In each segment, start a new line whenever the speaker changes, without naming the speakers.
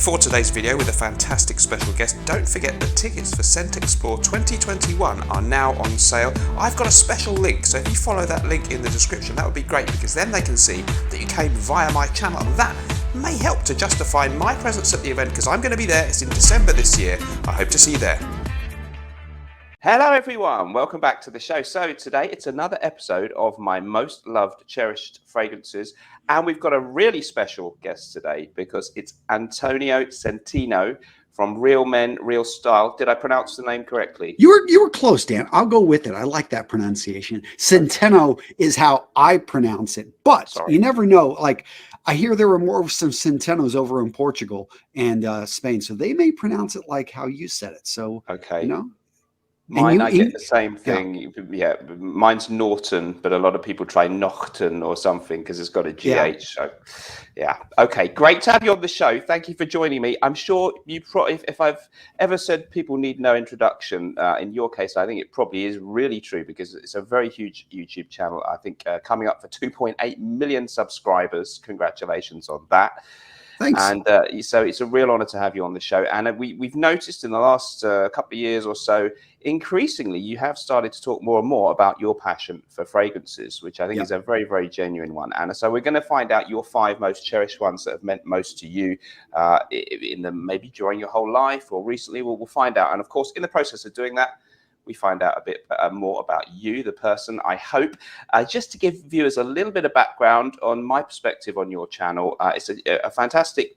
for today's video with a fantastic special guest. Don't forget that tickets for Scent Explore 2021 are now on sale. I've got a special link, so if you follow that link in the description, that would be great, because then they can see that you came via my channel, and that may help to justify my presence at the event, because I'm going to be there. It's in December this year. I hope to see you there. Hello everyone, welcome back to the show. So today it's another episode of my most loved, cherished fragrances, and we've got a really special guest today because it's Antonio Centeno from Real Men, Real Style. Did I pronounce the name correctly?
You were close, Dan. I'll go with it. I like that pronunciation. Centeno is how I pronounce it, but you never know. Like, I hear there were more of some Centenos over in Portugal and Spain, so they may pronounce it like how you said it. So,
okay,
you know.
Mine, I get the same thing. Yeah, mine's Norton, but a lot of people try Naughton or something because it's got a GH.
Yeah.
So, yeah. Okay, great to have you on the show. Thank you for joining me. I'm sure you probably, if I've ever said people need no introduction, in your case, I think it probably is really true, because it's a very huge YouTube channel. I think coming up for 2.8 million subscribers. Congratulations on that.
Thanks.
And so it's a real honor to have you on the show. And we've noticed in the last couple of years or so, increasingly, you have started to talk more and more about your passion for fragrances, which I think is a very, very genuine one. And so we're going to find out your 5 most cherished ones that have meant most to you maybe during your whole life or recently. We'll find out. And of course, in the process of doing that, we find out a bit more about you, the person, I hope. Just to give viewers a little bit of background on my perspective on your channel, it's a fantastic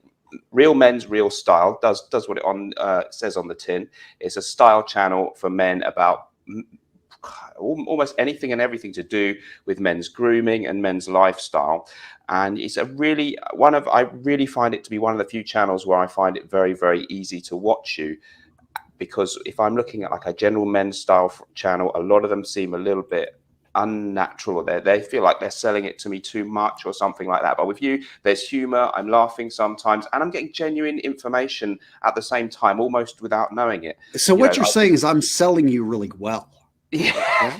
Real Men's Real Style, does what it says on the tin. It's a style channel for men about almost anything and everything to do with men's grooming and men's lifestyle. And it's I really find it to be one of the few channels where I find it very, very easy to watch you. Because if I'm looking at like a general men's style channel, a lot of them seem a little bit unnatural. They feel like they're selling it to me too much or something like that. But with you, there's humor. I'm laughing sometimes, and I'm getting genuine information at the same time, almost without knowing it.
So what you're saying is I'm selling you really well.
Yeah,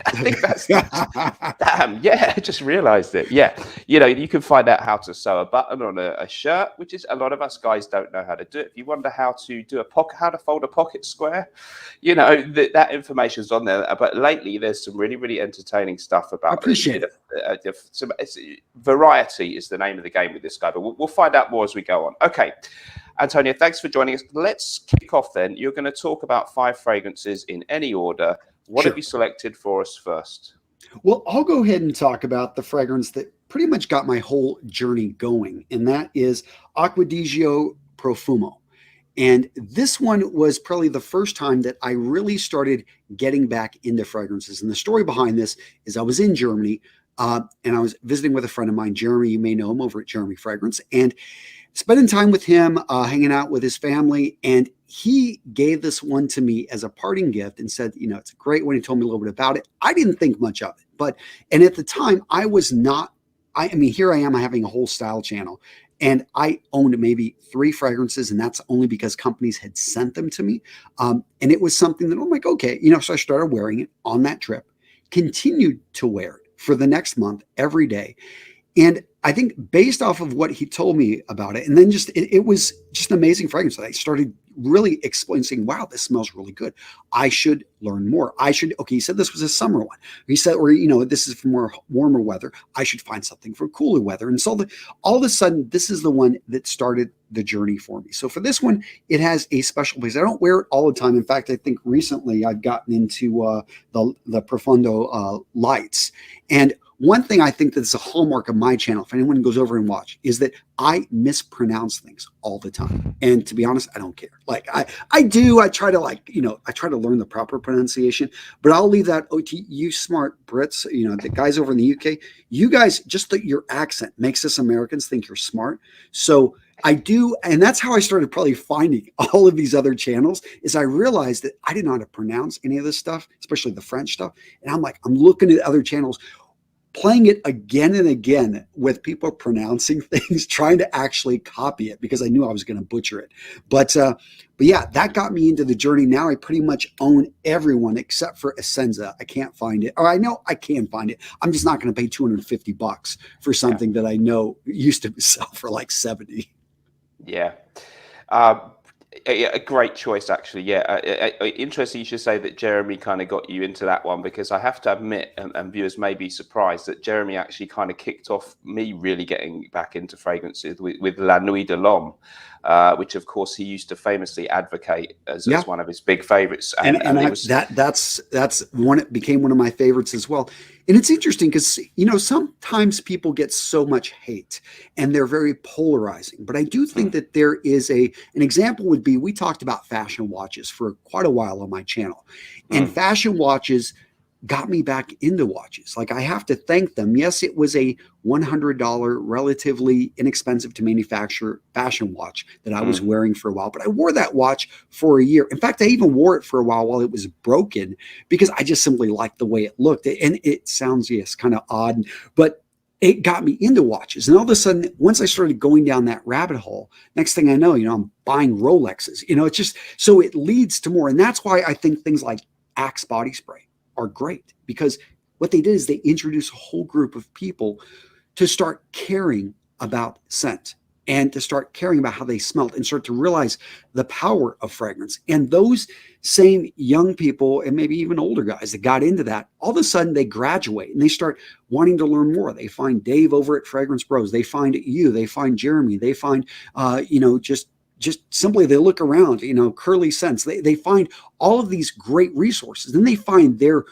I think that's damn. Yeah, I just realized it. Yeah, you can find out how to sew a button on a shirt, which is a lot of us guys don't know how to do it. If you wonder how to do how to fold a pocket square, that information's on there. But lately, there's some really, really entertaining stuff about.
I appreciate it.
Variety is the name of the game with this guy, but we'll find out more as we go on. Okay. Antonio, thanks for joining us. Let's kick off then. You're going to talk about 5 fragrances in any order. What have you selected for us first?
Well, I'll go ahead and talk about the fragrance that pretty much got my whole journey going, and that is Acquadigio Profumo. And this one was probably the first time that I really started getting back into fragrances. And the story behind this is I was in Germany, and I was visiting with a friend of mine, Jeremy. You may know him over at Jeremy Fragrance, and spending time with him, hanging out with his family, and he gave this one to me as a parting gift and said, it's a great one. He told me a little bit about it. I didn't think much of it, and at the time I was not, here I am having a whole style channel, and I owned maybe 3 fragrances, and that's only because companies had sent them to me. And it was something that I'm like, okay, so I started wearing it on that trip, continued to wear it for the next month, every day. And I think based off of what he told me about it, and then it was just an amazing fragrance that I started really explaining, saying, wow, this smells really good. I should learn more. He said this was a summer one. He said, this is for more warmer weather. I should find something for cooler weather. And so all of a sudden, this is the one that started the journey for me. So for this one, it has a special place. I don't wear it all the time. In fact, I think recently I've gotten into the Profundo lights. And one thing I think that's a hallmark of my channel, if anyone goes over and watch, is that I mispronounce things all the time. And to be honest, I don't care. Like I do. I try to I try to learn the proper pronunciation, but I'll leave that to you smart Brits, the guys over in the UK. You guys, just your accent makes us Americans think you're smart. So I do. And that's how I started probably finding all of these other channels, is I realized that I didn't know how to pronounce any of this stuff, especially the French stuff. And I'm looking at other channels, playing it again and again with people pronouncing things, trying to actually copy it because I knew I was going to butcher it. But yeah, that got me into the journey. Now I pretty much own everyone except for Essenza. I can't find it, or I know I can find it. I'm just not going to pay $250 for something that I know used to sell for like 70.
Yeah. Uh, a great choice, actually. Yeah, interesting. You should say that Jeremy kind of got you into that one, because I have to admit, and viewers may be surprised, that Jeremy actually kind of kicked off me really getting back into fragrances with La Nuit de l'Homme, which of course he used to famously advocate
Yeah.
as one of his big favorites,
And
and it
I,
was.
that's one, it became one of my favorites as well. And it's interesting because, you know, sometimes people get so much hate and they're very polarizing. But I do think that there is an example would be, we talked about fashion watches for quite a while on my channel, and fashion watches got me back into watches. Like, I have to thank them. Yes, it was a $100, relatively inexpensive to manufacture fashion watch that I was wearing for a while, but I wore that watch for a year. In fact, I even wore it for a while it was broken, because I just simply liked the way it looked. And it sounds, yes, kind of odd, but it got me into watches. And all of a sudden, once I started going down that rabbit hole, next thing I know, you know, I'm buying Rolexes. You know, it's just, so it leads to more. And that's why I think things like Axe body spray are great, because what they did is they introduced a whole group of people to start caring about scent and to start caring about how they smelled and start to realize the power of fragrance. And those same young people, and maybe even older guys that got into that, all of a sudden they graduate and they start wanting to learn more. They find Dave over at Fragrance Bros. They find you, they find Jeremy, they find, you know, just simply they look around, you know, Curly Scents. They find all of these great resources. Then they find their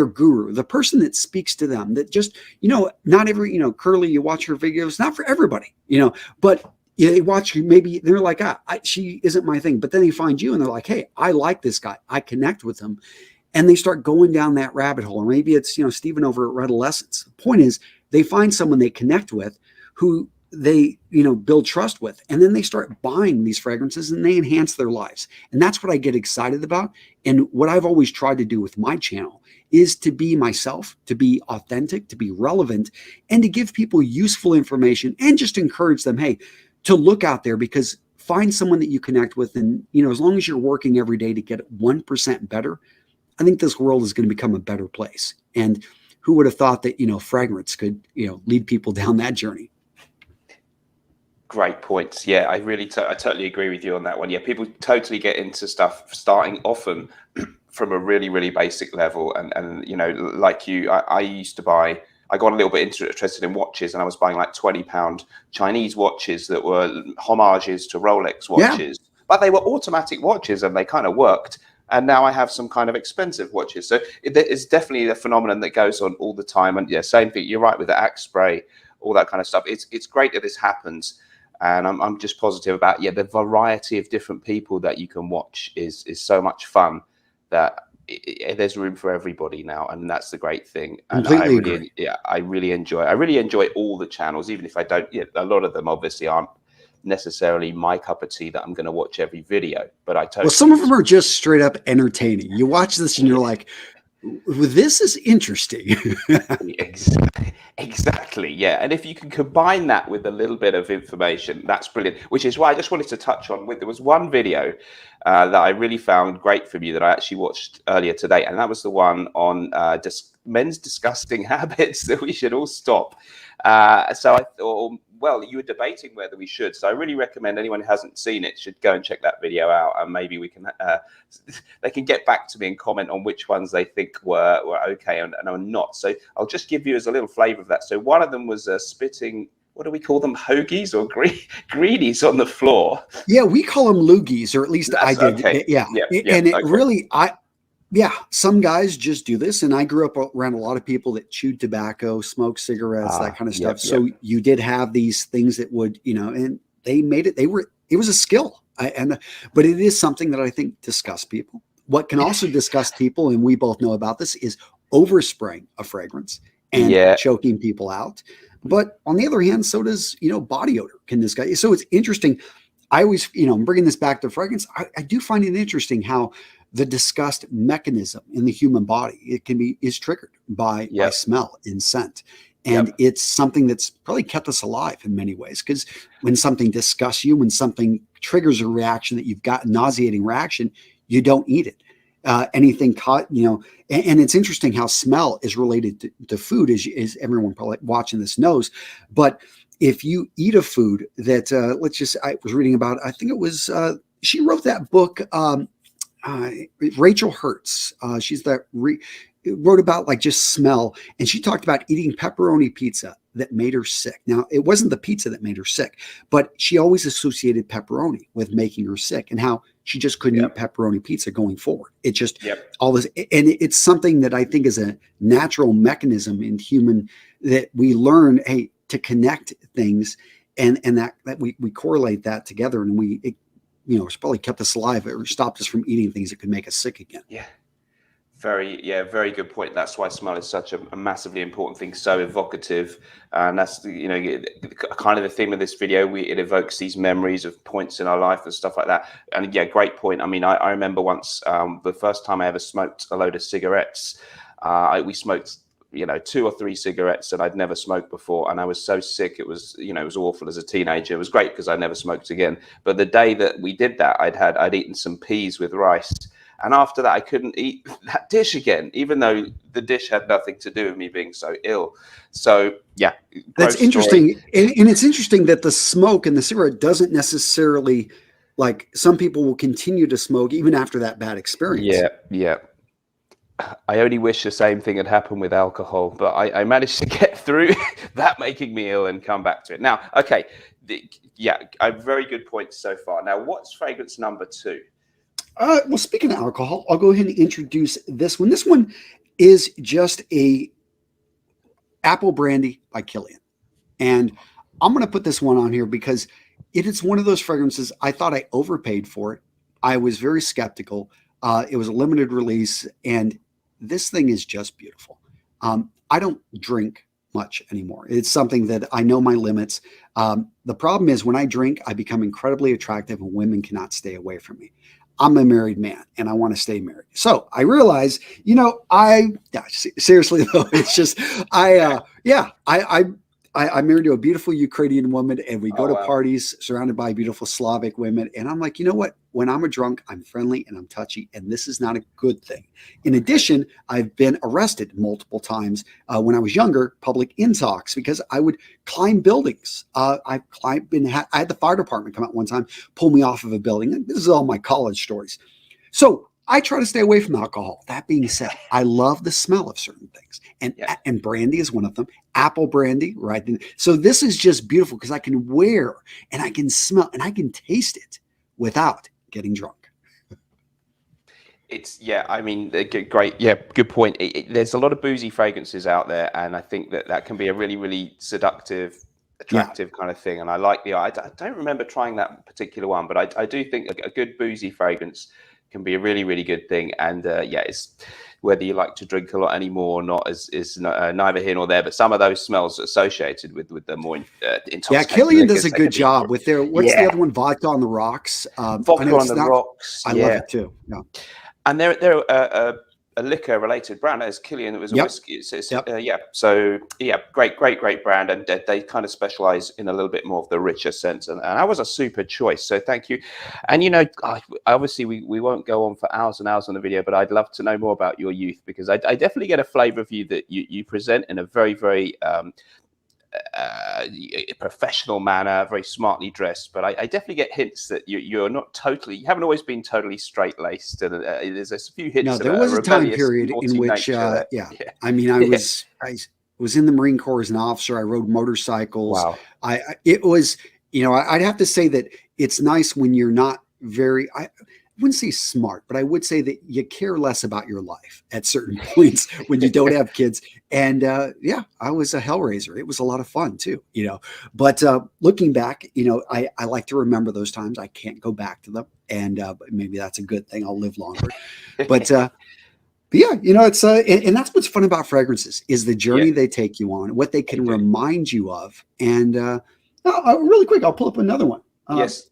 guru, the person that speaks to them, that just, you know, not every, you know, Curly, you watch her videos, not for everybody, you know, but they watch you, maybe they're like, she isn't my thing. But then they find you and they're like, hey, I like this guy. I connect with him. And they start going down that rabbit hole. Or maybe it's, you know, Stephen over at Redolescence. The point is, they find someone they connect with who they, you know, build trust with, and then they start buying these fragrances and they enhance their lives. And that's what I get excited about. And what I've always tried to do with my channel is to be myself, to be authentic, to be relevant, and to give people useful information and just encourage them, hey, to look out there, because find someone that you connect with. And, you know, as long as you're working every day to get 1% better, I think this world is going to become a better place. And who would have thought that, you know, fragrance could, you know, lead people down that journey?
Great points. Yeah, I totally agree with you on that one. Yeah, people totally get into stuff starting often from a really, really basic level. And you know, like you, I used to buy, I got a little bit interested in watches, and I was buying like £20 Chinese watches that were homages to Rolex watches, but they were automatic watches and they kind of worked. And now I have some kind of expensive watches. So it's definitely a phenomenon that goes on all the time. And yeah, same thing. You're right with the Axe spray, all that kind of stuff. It's great that this happens. And I'm just positive about, the variety of different people that you can watch is so much fun that there's room for everybody now, and that's the great thing. And
Completely agree.
I really enjoy all the channels, even if I don't. Yeah, a lot of them obviously aren't necessarily my cup of tea that I'm going to watch every video, but I totally.
Well, some of them are just straight up entertaining. You watch this and you're like, this is interesting.
Exactly, yeah. And if you can combine that with a little bit of information, that's brilliant. Which is why I just wanted to touch on. There was one video that I really found great from you that I actually watched earlier today, and that was the one on men's disgusting habits that we should all stop. So I thought, well, you were debating whether we should. So I really recommend anyone who hasn't seen it should go and check that video out, and maybe we can they can get back to me and comment on which ones they think were okay and are not. So I'll just give you as a little flavor of that. So one of them was spitting, what do we call them, hoagies or greenies on the floor?
Yeah, we call them loogies, or at least I did.
Okay.
Yeah.
Yeah,
And it
okay.
really, some guys just do this. And I grew up around a lot of people that chewed tobacco, smoked cigarettes, that kind of stuff. So you did have these things that would, and they made it, it was a skill. But it is something that I think disgusts people. What can also disgust people, and we both know about this, is overspraying a fragrance and choking people out. But on the other hand, so does, body odor can disgust you. So it's interesting. I always, I'm bringing this back to fragrance. I do find it interesting how the disgust mechanism in the human body, is triggered by smell and scent. And it's something that's probably kept us alive in many ways, because when something disgusts you, when something triggers a reaction that you've got, a nauseating reaction, you don't eat it. Anything caught, and it's interesting how smell is related to food, as everyone probably watching this knows. But if you eat a food that, I was reading about, I think it was, she wrote that book, Rachel Hertz. She's wrote about like just smell, and she talked about eating pepperoni pizza that made her sick. Now, it wasn't the pizza that made her sick, but she always associated pepperoni with making her sick, and how she just couldn't eat pepperoni pizza going forward. It just all this, and it's something that I think is a natural mechanism in human that we learn, hey, to connect things, and that we correlate that together, and it's probably kept us alive or stopped us from eating things that could make us sick again.
Yeah. Very good point. That's why smell is such a massively important thing, so evocative. And that's, kind of the theme of this video. It evokes these memories of points in our life and stuff like that. And yeah, great point. I mean, I remember once, the first time I ever smoked a load of cigarettes, we smoked, 2 or 3 cigarettes that I'd never smoked before. And I was so sick. It was, it was awful as a teenager. It was great because I never smoked again. But the day that we did that, I'd eaten some peas with rice. And after that, I couldn't eat that dish again, even though the dish had nothing to do with me being so ill. So, yeah.
That's interesting. And it's interesting that the smoke and the cigarette doesn't necessarily, like, some people will continue to smoke even after that bad experience.
Yeah. I only wish the same thing had happened with alcohol, but I managed to get through that making me ill and come back to it. Now, okay. Very good points so far. Now, what's fragrance number 2?
Well, speaking of alcohol, I'll go ahead and introduce this one. This one is just a apple brandy by Killian. And I'm going to put this one on here because it is one of those fragrances. I thought I overpaid for it. I was very skeptical. It was a limited release, and this thing is just beautiful. I don't drink much anymore. It's something that I know my limits. The problem is when I drink, I become incredibly attractive and women cannot stay away from me. I'm a married man and I want to stay married. So I realize, seriously though, it's just, I'm married to a beautiful Ukrainian woman, and we go to parties surrounded by beautiful Slavic women. And I'm like, you know what? When I'm a drunk, I'm friendly and I'm touchy, and this is not a good thing. In addition, I've been arrested multiple times when I was younger, public intox, because I would climb buildings. I had the fire department come out one time, pull me off of a building. This is all my college stories. So I try to stay away from alcohol. That being said, I love the smell of certain things. And brandy is one of them. Apple brandy, right? So this is just beautiful because I can wear and I can smell and I can taste it without getting drunk.
Great. Yeah, good point. There's a lot of boozy fragrances out there, and I think that can be a really, really seductive, attractive kind of thing. And I like I don't remember trying that particular one, but I do think a good boozy fragrance can be a really, really good thing. And it's whether you like to drink a lot anymore or not is neither here nor there. But some of those smells associated with the more intoxicating.
Yeah, Killian does a good job with their, what's the other one? Vodka on the Rocks.
Vodka on the Rocks.
I love it too. Yeah.
And they're a liquor related brand as Killian. It was a whiskey. So great brand, and they kind of specialize in a little bit more of the richer sense, and that was a super choice, so thank you. And obviously we won't go on for hours and hours on the video, but I'd love to know more about your youth, because I definitely get a flavor of you that you present in a very, very professional manner, very smartly dressed, but I definitely get hints that you haven't always been totally straight-laced, and there's a few hints.
No, there was a time period in which I mean, I was in the Marine Corps as an officer. I rode motorcycles.
Wow.
It was, I'd have to say that it's nice when you're not I wouldn't say smart, but I would say that you care less about your life at certain points when you don't have kids. And I was a hellraiser. It was a lot of fun too, But looking back, I like to remember those times. I can't go back to them, and maybe that's a good thing. I'll live longer. But it's and that's what's fun about fragrances is the journey they take you on, what they can remind you of. And really quick, I'll pull up another one.
Yes,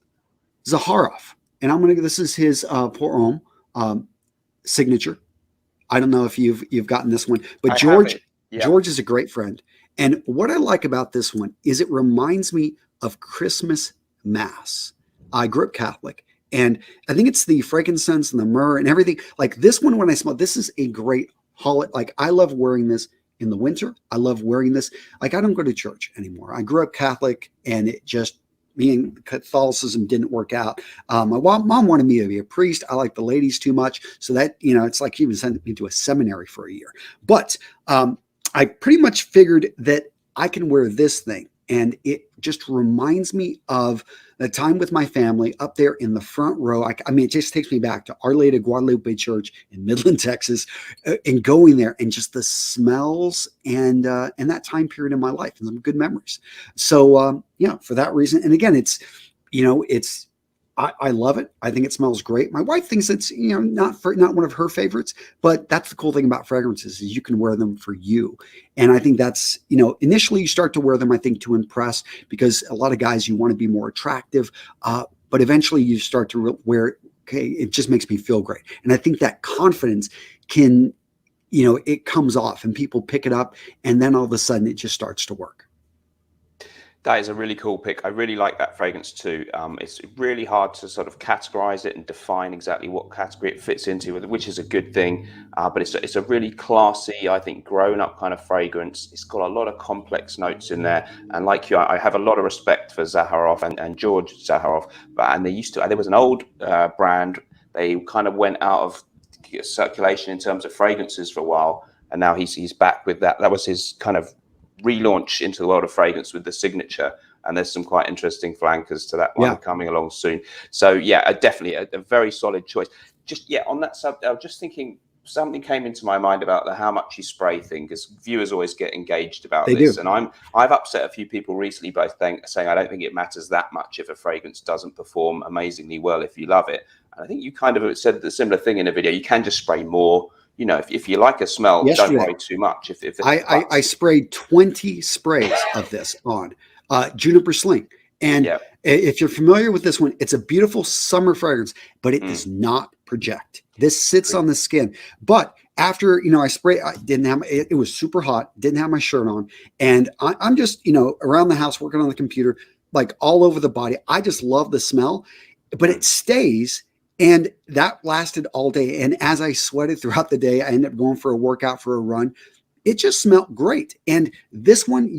Zaharoff. And this is his Pour Homme signature. I don't know if you've gotten this one, but George is a great friend. And what I like about this one is it reminds me of Christmas Mass. I grew up Catholic, and I think it's the frankincense and the myrrh and everything. Like this one, when I smell, this is a great holiday. Like I love wearing this in the winter. I love wearing this. Like, I don't go to church anymore. I grew up Catholic, and it just, me and Catholicism didn't work out. My mom wanted me to be a priest. I like the ladies too much. So that, it's like she even sent me to a seminary for a year. But I pretty much figured that I can wear this thing. And it just reminds me of the time with my family up there in the front row. I mean, it just takes me back to Our Lady of Guadalupe Church in Midland, Texas, and going there and just the smells and that time period in my life and some good memories. So, for that reason. And again, it's I love it. I think it smells great. My wife thinks it's, not one of her favorites, but that's the cool thing about fragrances is you can wear them for you. And I think that's, initially you start to wear them, I think, to impress, because a lot of guys, you want to be more attractive. But eventually you start to wear, okay, it just makes me feel great. And I think that confidence can, it comes off and people pick it up, and then all of a sudden it just starts to work.
That is a really cool pick. I really like that fragrance too. It's really hard to sort of categorize it and define exactly what category it fits into, which is a good thing. But it's a really classy, I think, grown-up kind of fragrance. It's got a lot of complex notes in there. And like you, I have a lot of respect for Zaharoff and George Zaharoff. And there was an old brand. They kind of went out of circulation in terms of fragrances for a while, and now he's back with that. That was his kind of relaunch into the world of fragrance with the Signature, and there's some quite interesting flankers to that one coming along soon. So definitely a very solid choice. Just on that subject, I was just thinking, something came into my mind about the how much you spray thing, because viewers always get engaged about this. And I've upset a few people recently by saying I don't think it matters that much if a fragrance doesn't perform amazingly well if you love it. And I think you kind of said the similar thing in a video. You can just spray more. If you like a smell, don't worry too much.
I sprayed 20 sprays of this on Juniper Sling. And if you're familiar with this one, it's a beautiful summer fragrance, but it does not project. This sits on the skin. But after, I sprayed, I didn't have, it was super hot, didn't have my shirt on. And I'm just, around the house working on the computer, like all over the body. I just love the smell, but it stays. And that lasted all day. And as I sweated throughout the day, I ended up going for a workout, for a run. It just smelled great. And this one,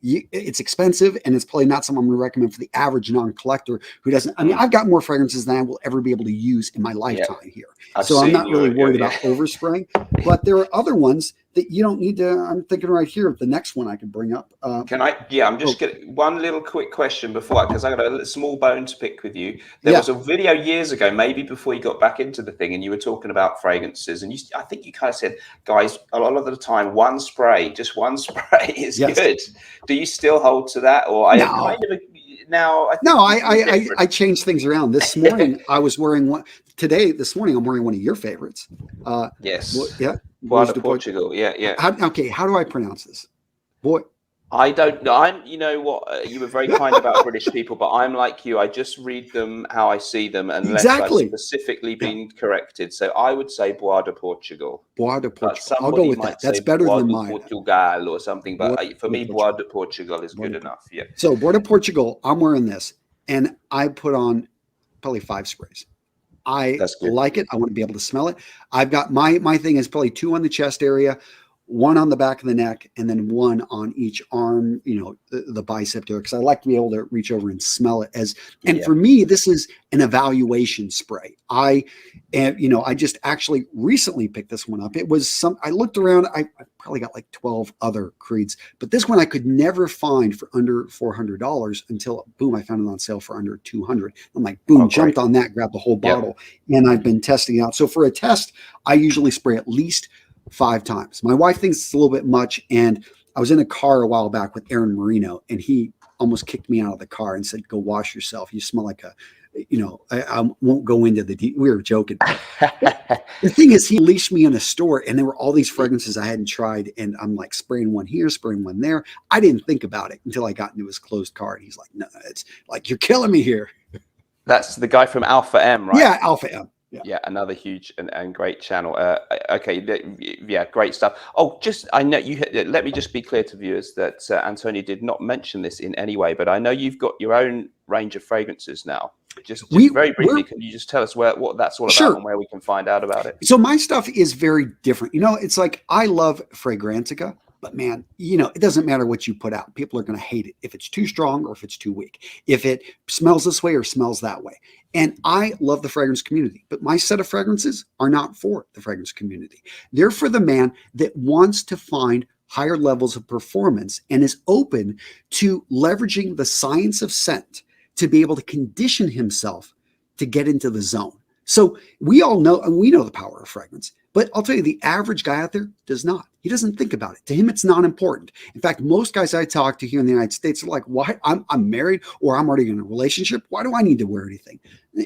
it's expensive, and it's probably not something I'm going to recommend for the average non-collector who doesn't. I mean, I've got more fragrances than I will ever be able to use in my lifetime here. So I'm not really worried about overspraying. But there are other ones that you don't need to. I'm thinking right here of the next one I could bring up.
Can I? Yeah, I'm just getting one little quick question before, because I got a small bone to pick with you. There was a video years ago, maybe before you got back into the thing, and you were talking about fragrances, and I think you kind of said, guys, a lot of the time, just one spray is good. Do you still hold to that, or
I changed things around. This morning I was wearing one. This morning I'm wearing one of your favorites.
Yes.
Bois de
Portugal. Yeah.
How do I pronounce this?
I don't know. You know what? You were very kind about British people, but I'm like you. I just read them how I see them, unless I've specifically been corrected. So I would say Bois de Portugal.
Bois de Portugal. I'll go with that. That's better than mine.
Portugal or something, but for me, Bois de Portugal is good enough. Yeah.
So Bois de Portugal, I'm wearing this, and I put on probably 5 sprays. I like it. I want to be able to smell it. I've got my thing is probably 2 on the chest area, 1 on the back of the neck, and then 1 on each arm, the bicep there, because I like to be able to reach over and smell it for me, this is an evaluation spray. I just actually recently picked this one up. It was I looked around, I probably got like 12 other creeds, but this one I could never find for under $400 until boom, I found it on sale for under $200. I'm like, boom, jumped on that, grabbed the whole bottle, and I've been testing it out. So for a test, I usually spray at least 5 times. My wife thinks it's a little bit much, and I was in a car a while back with Aaron Marino, and he almost kicked me out of the car and said, "Go wash yourself. You smell like I won't go into we were joking." The thing is, he leashed me in a store, and there were all these fragrances I hadn't tried, and I'm like spraying one here, spraying one there. I didn't think about it until I got into his closed car, and he's like, "No, it's like you're killing me here."
That's the guy from Alpha M, right?
Yeah, Alpha M.
Yeah, another huge and great channel. Great stuff. I know you. Let me just be clear to viewers that Antonio did not mention this in any way, but I know you've got your own range of fragrances now. Just very briefly,
we're
can you just tell us what that's all about
sure.
and where we can find out about it?
So my stuff is very different. It's like I love Fragrantica, but man, it doesn't matter what you put out. People are going to hate it if it's too strong or if it's too weak, if it smells this way or smells that way. And I love the fragrance community, but my set of fragrances are not for the fragrance community. They're for the man that wants to find higher levels of performance and is open to leveraging the science of scent to be able to condition himself to get into the zone. So we know the power of fragrance, but I'll tell you, the average guy out there does not. He doesn't think about it. To him, it's not important. In fact, most guys I talk to here in the United States are like, why? I'm married or I'm already in a relationship. Why do I need to wear anything?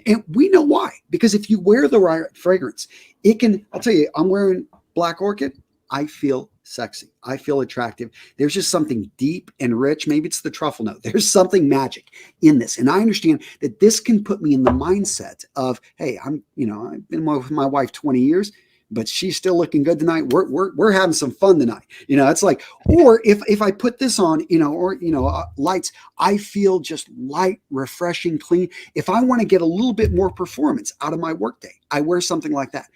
And we know why. Because if you wear the right fragrance, I'll tell you, I'm wearing Black Orchid. I feel sexy. I feel attractive. There's just something deep and rich. Maybe it's the truffle note. There's something magic in this. And I understand that this can put me in the mindset of, hey, I've been with my wife 20 years, but she's still looking good tonight. We're having some fun tonight. It's like, or if I put this on, lights, I feel just light, refreshing, clean. If I want to get a little bit more performance out of my workday, I wear something like that.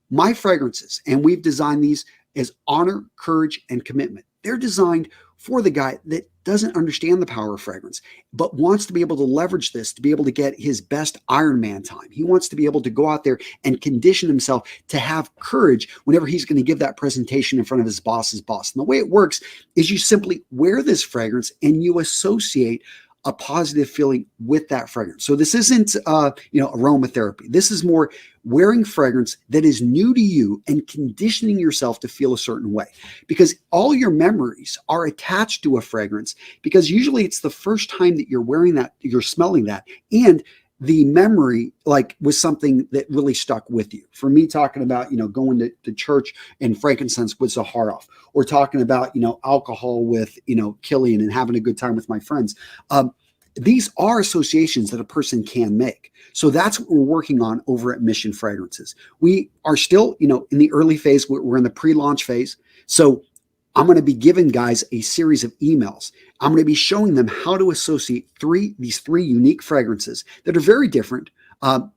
My fragrances, and we've designed these as honor, courage, and commitment. They're designed for the guy that doesn't understand the power of fragrance, but wants to be able to leverage this to be able to get his best Ironman time. He wants to be able to go out there and condition himself to have courage whenever he's going to give that presentation in front of his boss's boss. And the way it works is you simply wear this fragrance and you associate a positive feeling with that fragrance. So this isn't, aromatherapy. This is more wearing fragrance that is new to you and conditioning yourself to feel a certain way, because all your memories are attached to a fragrance, because usually it's the first time that you're wearing that, you're smelling that, and the memory was something that really stuck with you. For me, talking about, going to church and frankincense with Zaharoff, or talking about, alcohol with, Killian and having a good time with my friends. These are associations that a person can make. So that's what we're working on over at Mission Fragrances. We are still, in the early phase. We're in the pre-launch phase. So I'm going to be giving guys a series of emails. I'm going to be showing them how to associate these three unique fragrances that are very different.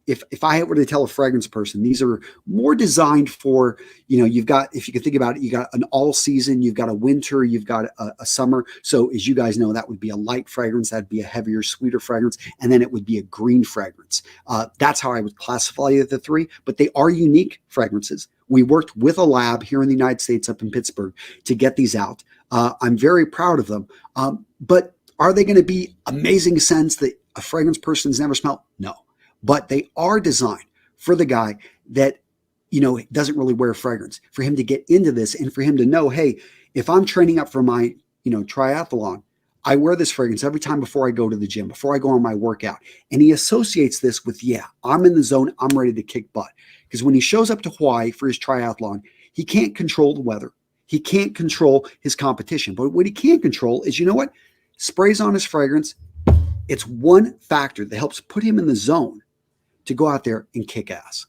If I were to tell a fragrance person, these are more designed for, you've got, if you can think about it, you got an all season, you've got a winter, you've got a summer. So as you guys know, that would be a light fragrance. That'd be a heavier, sweeter fragrance. And then it would be a green fragrance. That's how I would classify the three, but they are unique fragrances. We worked with a lab here in the United States up in Pittsburgh to get these out. I'm very proud of them. But are they going to be amazing scents that a fragrance person's never smelled? No. But they are designed for the guy that, doesn't really wear fragrance, for him to get into this and for him to know, hey, if I'm training up for my, triathlon, I wear this fragrance every time before I go to the gym, before I go on my workout. And he associates this with, I'm in the zone. I'm ready to kick butt. Because when he shows up to Hawaii for his triathlon, he can't control the weather. He can't control his competition. But what he can control is, sprays on his fragrance. It's one factor that helps put him in the zone to go out there and kick ass.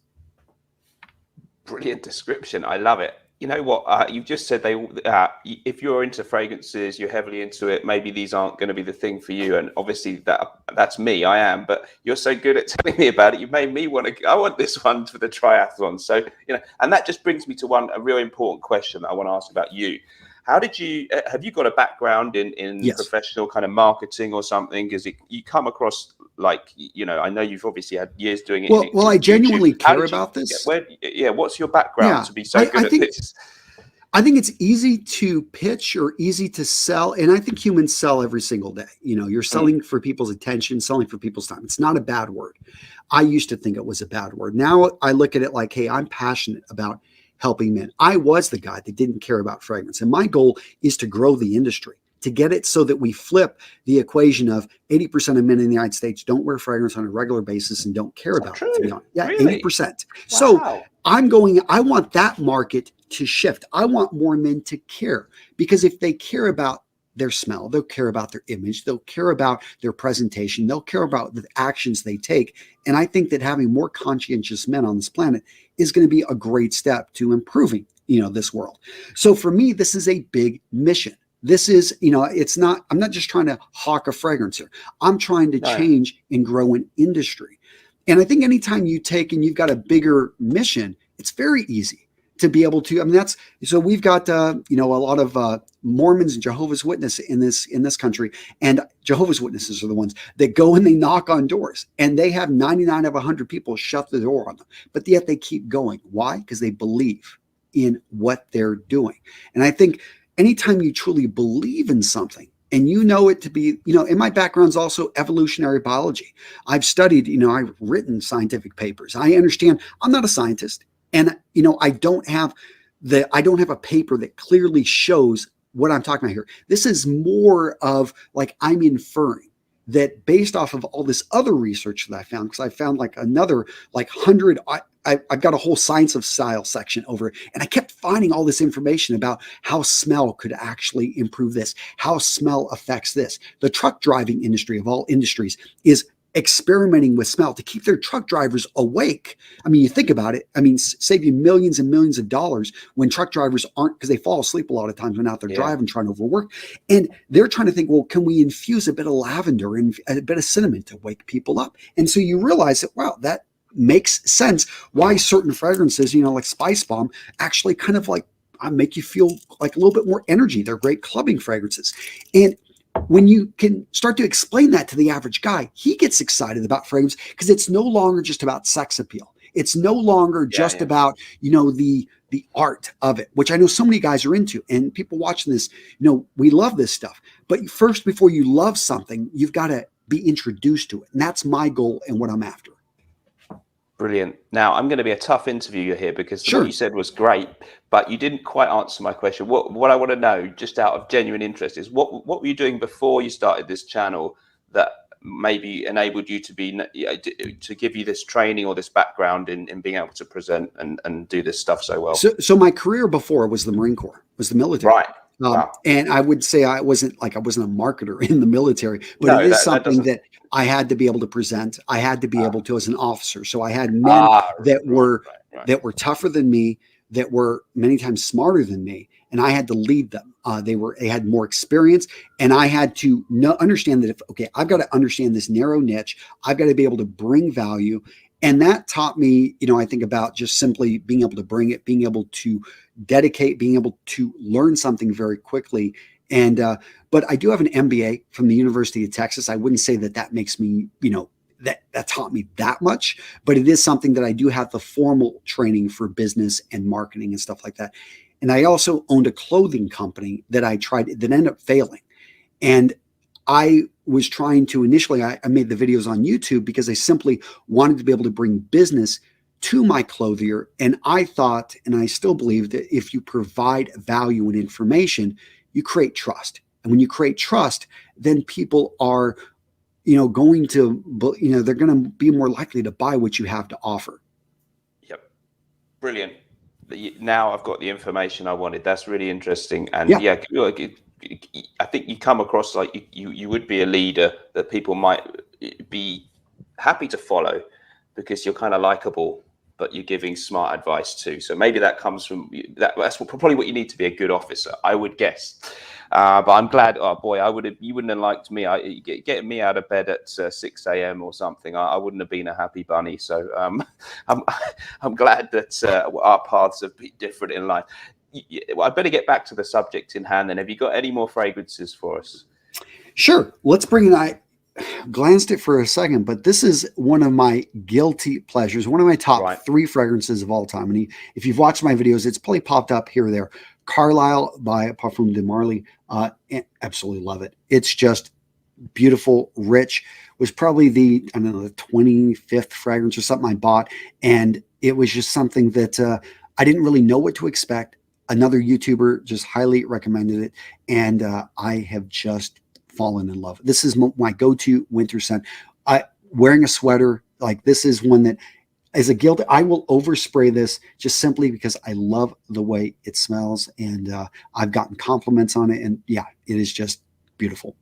Brilliant description. I love it. You know what? You've just said if you're into fragrances, you're heavily into it, maybe these aren't going to be the thing for you. And obviously that's me. I am. But you're so good at telling me about it. You made me I want this one for the triathlon. So, and that just brings me to a really important question that I want to ask about you. How did have you got a background in
Yes.
professional kind of marketing or something? Because you come across like, I know you've obviously had years doing it.
Well, I genuinely care about this.
What's your background to be so good at this?
I think it's easy to pitch or easy to sell. And I think humans sell every single day. You're selling for people's attention, selling for people's time. It's not a bad word. I used to think it was a bad word. Now I look at it like, hey, I'm passionate about helping men. I was the guy that didn't care about fragrance. And my goal is to grow the industry, to get it so that we flip the equation of 80% of men in the United States don't wear fragrance on a regular basis and don't care about it. To be honest. Yeah, really? 80%. Wow. So I want that market to shift. I want more men to care, because if they care about their smell, they'll care about their image, they'll care about their presentation, they'll care about the actions they take. And I think that having more conscientious men on this planet is going to be a great step to improving, this world. So for me, this is a big mission. This is, it's not, I'm not just trying to hawk a fragrance here. I'm trying to change and grow an industry. And I think anytime you take and you've got a bigger mission, it's very easy to be able to, I mean, so we've got, a lot of Mormons and Jehovah's Witnesses in this country. And Jehovah's Witnesses are the ones that go and they knock on doors, and they have 99 of 100 people shut the door on them. But yet they keep going. Why? Because they believe in what they're doing. And I think anytime you truly believe in something, and it to be, in my background's also evolutionary biology. I've studied, I've written scientific papers. I understand I'm not a scientist. And, I don't have a paper that clearly shows what I'm talking about here. This is more of like, I'm inferring that based off of all this other research that I found, because I found like another 100, I've got a whole science of style section over it. And I kept finding all this information about how smell could actually improve this, how smell affects this. The truck driving industry of all industries is experimenting with smell to keep their truck drivers awake. I mean, you think about it. I mean, save you millions and millions of dollars when truck drivers aren't, because they fall asleep a lot of times when out there driving, trying to overwork. And they're trying to think, well, can we infuse a bit of lavender and a bit of cinnamon to wake people up? And so you realize that, wow, that makes sense why certain fragrances, like Spice Bomb, actually kind of like make you feel like a little bit more energy. They're great clubbing fragrances. And when you can start to explain that to the average guy, he gets excited about fragrance because it's no longer just about sex appeal. It's no longer just about, the art of it, which I know so many guys are into, and people watching this, we love this stuff. But first, before you love something, you've got to be introduced to it. And that's my goal and what I'm after.
Brilliant. Now, I'm going to be a tough interviewer here because what you said was great, but you didn't quite answer my question. What I want to know, just out of genuine interest, is what were you doing before you started this channel that maybe enabled you to be to give you this training or this background in being able to present and do this stuff so well?
So my career before was the Marine Corps, was the military.
Right. Wow.
And I would say I wasn't a marketer in the military, but it is something that I had to be able to present. I had to be able to as an officer. So I had men that were tougher than me, that were many times smarter than me, and I had to lead them. They had more experience, and I had to understand that I've got to understand this narrow niche. I've got to be able to bring value. And that taught me, I think about just simply being able to bring it, being able to dedicate, being able to learn something very quickly. And, but I do have an MBA from the University of Texas. I wouldn't say that makes me, that taught me that much, but it is something that I do have the formal training for business and marketing and stuff like that. And I also owned a clothing company that ended up failing. And I was trying to initially, I made the videos on YouTube because I simply wanted to be able to bring business to my clothier. And I thought, and I still believe, that if you provide value and information, you create trust. And when you create trust, then people are, going to, they're going to be more likely to buy what you have to offer.
Yep. Brilliant. Now I've got the information I wanted. That's really interesting. And I think you come across like you would be a leader that people might be happy to follow because you're kind of likable, but you're giving smart advice too. So maybe that comes from that's probably what you need to be a good officer, I would guess. But I'm glad. Oh boy, you wouldn't have liked me. Getting me out of bed at 6 a.m. or something. I wouldn't have been a happy bunny. So I'm glad that our paths have been different in life. I better get back to the subject in hand. Then, have you got any more fragrances for us?
Sure. Let's bring it. I glanced at for a second, but this is one of my guilty pleasures. One of my top 3 fragrances of all time. And if you've watched my videos, it's probably popped up here or there. Carlisle by Parfum de Marly. Absolutely love it. It's just beautiful, rich. Was probably the 25th fragrance or something I bought. And it was just something that I didn't really know what to expect. Another YouTuber just highly recommended it. And I have just fallen in love. This is my go-to winter scent. Wearing a sweater, this is one that as a guilt, I will overspray this just simply because I love the way it smells, and I've gotten compliments on it, and it is just beautiful.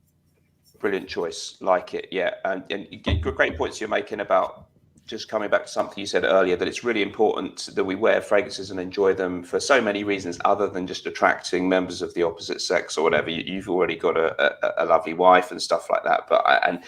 Brilliant choice, like it, and great points you're making about just coming back to something you said earlier, that it's really important that we wear fragrances and enjoy them for so many reasons other than just attracting members of the opposite sex or whatever. You've already got a lovely wife and stuff like that. And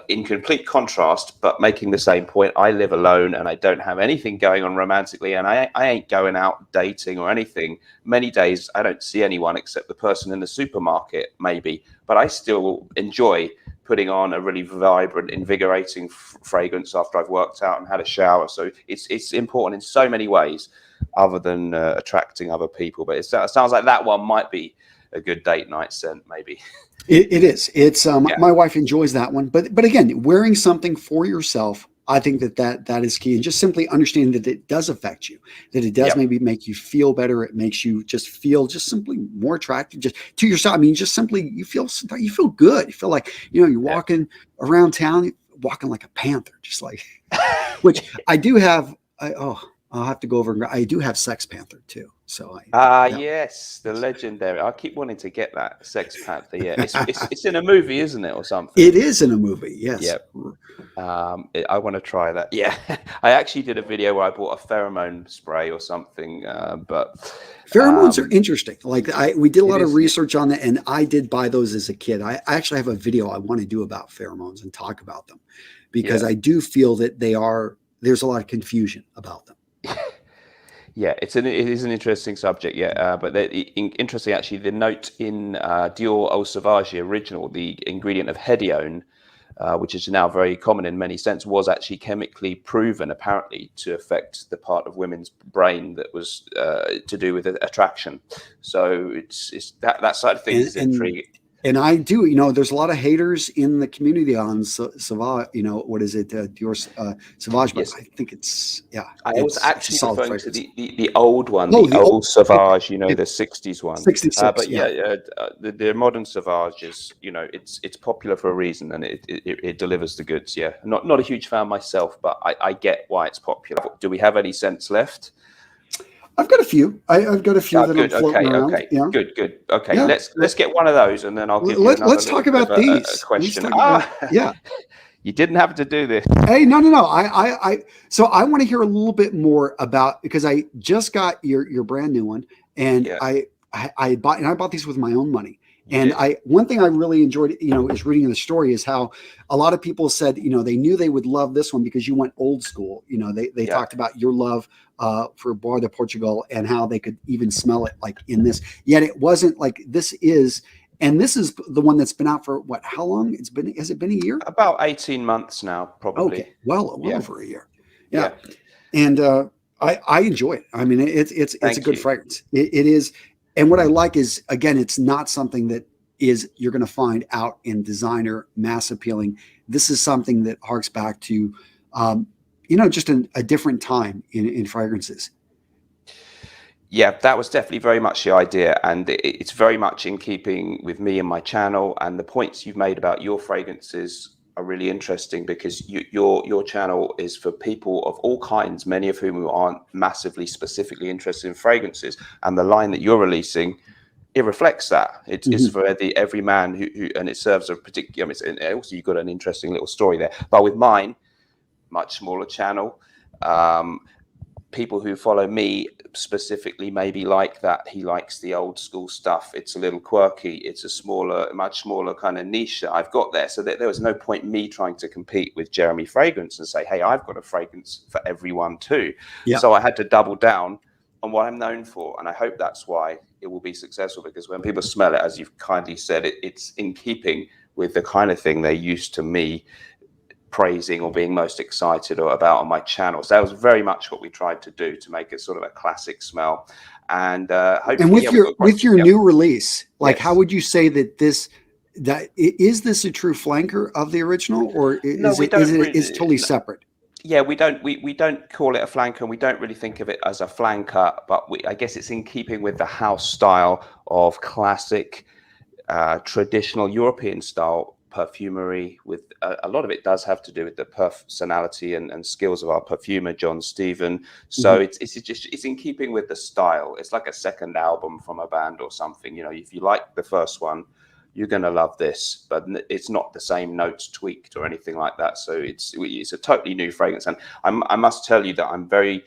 in complete contrast, but making the same point, I live alone and I don't have anything going on romantically, and I ain't going out dating or anything. Many days I don't see anyone except the person in the supermarket, maybe, but I still enjoy putting on a really vibrant, invigorating fragrance after I've worked out and had a shower. So it's important in so many ways other than attracting other people. But it sounds like that one might be a good date night scent, maybe.
It is. It's my wife enjoys that one. But again, wearing something for yourself, I think that is key. And just simply understanding that it does affect you, that it does maybe make you feel better. It makes you just feel just simply more attractive just to yourself. I mean, just simply you feel good. You feel like, you're walking around town, walking like a panther, just like, which I do have. I'll have to go over. I do have Sex Panther too. So
yes, the legendary. I keep wanting to get that Sex Panther. Yeah, it's in a movie, isn't it, or something?
It is in a movie. Yes.
Yep. I want to try that. Yeah, I actually did a video where I bought a pheromone spray or something, but
pheromones are interesting. Like we did a lot of research on that, and I did buy those as a kid. I actually have a video I want to do about pheromones and talk about them because I do feel that there's a lot of confusion about them.
Yeah, it is an interesting subject. Yeah, but interesting actually. The note in Dior Eau Sauvage original, the ingredient of hedione, which is now very common in many sense, was actually chemically proven apparently to affect the part of women's brain that was to do with attraction. So it's that side of things is intriguing.
And I do, there's a lot of haters in the community on Sauvage, what is it, Dior Sauvage, but I think it's,
I was actually referring to the old one, the old Sauvage, the 60s one.
66,
but the modern Sauvage is, it's popular for a reason, and it delivers the goods, Not a huge fan myself, but I get why it's popular. Do we have any scents left?
I've got a few. I've got a few that I'm floating around.
Okay, good. Okay, let's get one of those, and then I'll give you another.
Let's talk about these.
A question. You didn't have to do this.
Hey, no. So I want to hear a little bit more about, because I just got your brand new one, and I bought these with my own money. And one thing I really enjoyed, is reading the story is how a lot of people said, they knew they would love this one because you went old school. They talked about your love for Bar de Portugal and how they could even smell it like in this. Yet it wasn't like this is. And this is the one that's been out for how long? Has it been a year?
About 18 months now, probably.
Okay. Well over a year. Yeah. And I enjoy it. I mean, it's a good fragrance. It is. And what I like is, again, it's not something that you're going to find out in designer mass appealing. This is something that harks back to, just a different time in fragrances.
Yeah, that was definitely very much the idea, and it's very much in keeping with me and my channel. And the points you've made about your fragrances are really interesting because your channel is for people of all kinds, many of whom aren't massively specifically interested in fragrances. And the line that you're releasing, it reflects that. It is for every man who, and it serves a particular. And also, you've got an interesting little story there. But with mine, much smaller channel, people who follow me specifically maybe like that. He likes the old school stuff. It's a little quirky. It's a much smaller kind of niche that I've got there. So there was no point me trying to compete with Jeremy Fragrance and say, hey, I've got a fragrance for everyone too. Yeah. So I had to double down on what I'm known for. And I hope that's why it will be successful, because when people smell it, as you've kindly said, it's in keeping with the kind of thing they're used to me praising or being most excited about on my channel. So that was very much what we tried to do, to make it sort of a classic smell. And
with your new release, how would you say that is this a true flanker of the original, or is it totally separate?
Yeah, we don't call it a flanker, and we don't really think of it as a flanker, but I guess it's in keeping with the house style of classic, traditional European style perfumery. With a lot of it does have to do with the personality and skills of our perfumer John Stephen. So it's in keeping with the style. It's like a second album from a band or something. If you like the first one, you're going to love this, but it's not the same notes tweaked or anything like that. So it's a totally new fragrance. And I must tell you that I'm very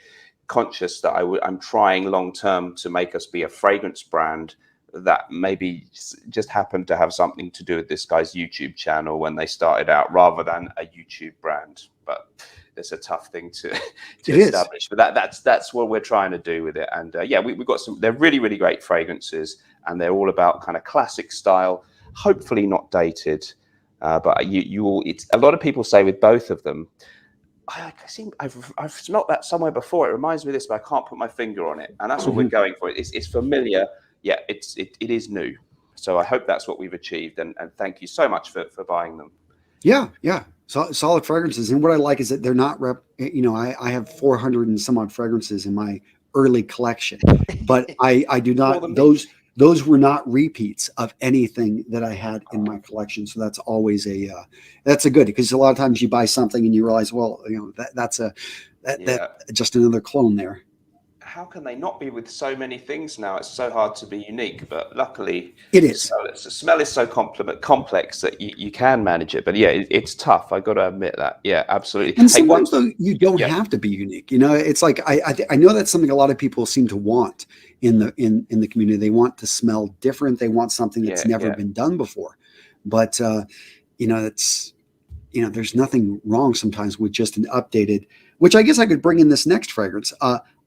conscious that I'm trying long term to make us be a fragrance brand that maybe just happened to have something to do with this guy's YouTube channel when they started out, rather than a YouTube brand. But it's a tough thing to establish. But that's what we're trying to do with it. And yeah, we've got some. They're really, really great fragrances, and they're all about kind of classic style, hopefully not dated. But it's a lot of people say with both of them. I've smelt that somewhere before. It reminds me of this, but I can't put my finger on it. And that's what we're going for. It's familiar. Yeah, it is new. So I hope that's what we've achieved. And thank you so much for buying them.
Yeah. So, solid fragrances. And what I like is that they're not I have 400 and some odd fragrances in my early collection, but I do not, those were not repeats of anything that I had in my collection. So that's always that's a good, because a lot of times you buy something and you realize, well, that's just another clone there.
How can they not be with so many things now? It's so hard to be unique, but luckily
it is.
Smell is so complex that you can manage it. But yeah, it's tough. I got to admit that. Yeah, absolutely.
And sometimes though, you don't have to be unique. It's like I know that's something a lot of people seem to want in the community. They want to smell different. They want something that's never been done before. But it's there's nothing wrong sometimes with just an updated. Which I guess I could bring in this next fragrance.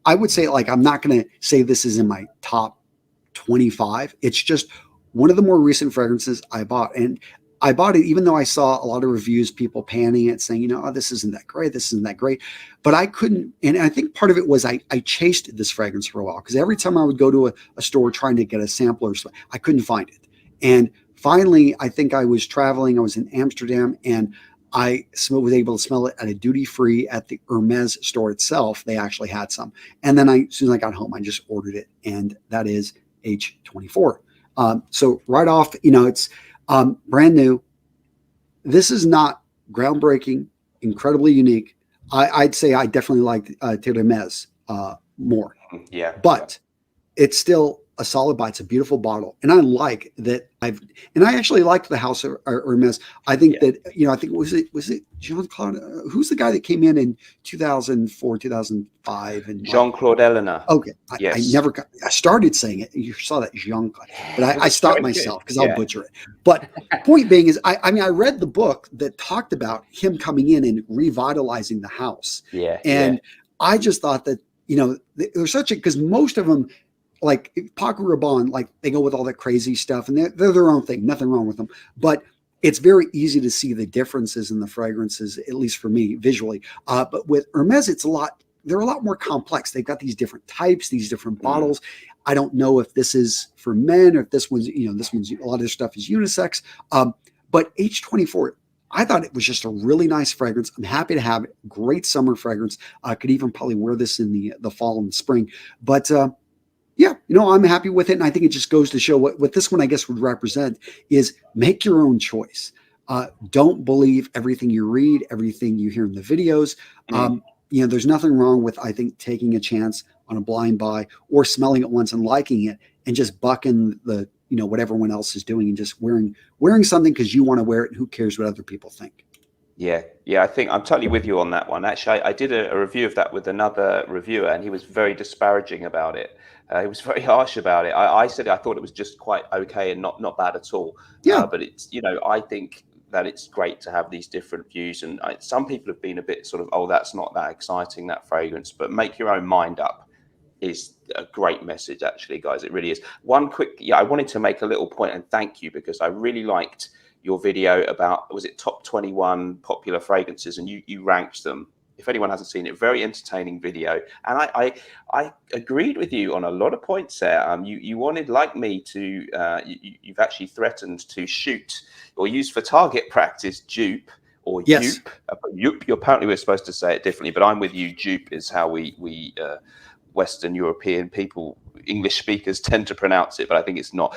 I would say, like, I'm not going to say this is in my top 25. It's just one of the more recent fragrances I bought. And I bought it even though I saw a lot of reviews, people panning it, saying, this isn't that great. This isn't that great. But I couldn't. And I think part of it was I chased this fragrance for a while, because every time I would go to a store trying to get a sampler, I couldn't find it. And finally, I think I was traveling. I was in Amsterdam, and I was able to smell it at a duty-free at the Hermes store itself. They actually had some. And then as soon as I got home, I just ordered it. And that is H24. So right off, it's brand new. This is not groundbreaking, incredibly unique. I'd say I definitely liked Hermes more.
Yeah.
But it's still a solid buy. It's a beautiful bottle. And I like that I actually liked the House of Hermes. I think that, I think, was it Jean-Claude? Who's the guy that came in 2004, 2005? And
Jean-Claude Eleanor.
Okay. I started saying it. You saw that Jean-Claude, but I stopped myself because I'll butcher it. But point being is, I read the book that talked about him coming in and revitalizing the house.
Yeah.
And I just thought that, there's because most of them, like Paco Rabanne, like they go with all that crazy stuff, and they're their own thing. Nothing wrong with them, but it's very easy to see the differences in the fragrances, at least for me visually. But with Hermes, they're a lot more complex. They've got these different types, these different bottles. I don't know if this is for men or if this one's, a lot of this stuff is unisex. But H24, I thought it was just a really nice fragrance. I'm happy to have it. Great summer fragrance. I could even probably wear this in the fall and spring, but, yeah, I'm happy with it. And I think it just goes to show what this one, I guess, would represent is make your own choice. Don't believe everything you read, everything you hear in the videos. There's nothing wrong with, I think, taking a chance on a blind buy or smelling it once and liking it and just bucking the, what everyone else is doing and just wearing something because you want to wear it and who cares what other people think.
Yeah, I think I'm totally with you on that one. Actually, I did a review of that with another reviewer, and he was very disparaging about it. He was very harsh about it. I said I thought it was just quite okay and not bad at all.
Yeah.
But it's, I think that it's great to have these different views. And some people have been a bit sort of, oh, that's not that exciting, that fragrance. But make your own mind up is a great message, actually, guys. It really is. One quick, I wanted to make a little point and thank you, because I really liked your video about, was it top 21 popular fragrances, and you ranked them. If anyone hasn't seen it, very entertaining video. And I agreed with you on a lot of points there. You wanted, like me, to you've actually threatened to shoot or use for target practice dupe or
yes.
Youpe. Apparently we're supposed to say it differently, but I'm with you. Dupe is how we Western European people, English speakers, tend to pronounce it, but I think it's not.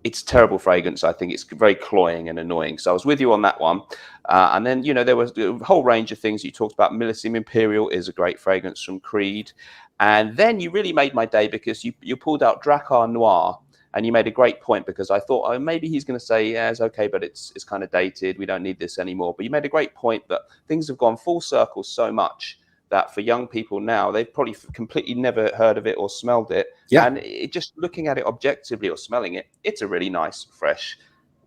It's terrible fragrance. I think it's very cloying and annoying. So I was with you on that one. And then, there was a whole range of things you talked about. Millésime Imperial is a great fragrance from Creed. And then you really made my day because you pulled out Drakkar Noir. And you made a great point, because I thought, oh, maybe he's going to say, yeah, it's okay, but it's kind of dated. We don't need this anymore. But you made a great point that things have gone full circle so much that for young people now, they've probably completely never heard of it or smelled it.
Yeah.
And just looking at it objectively or smelling it, it's a really nice, fresh,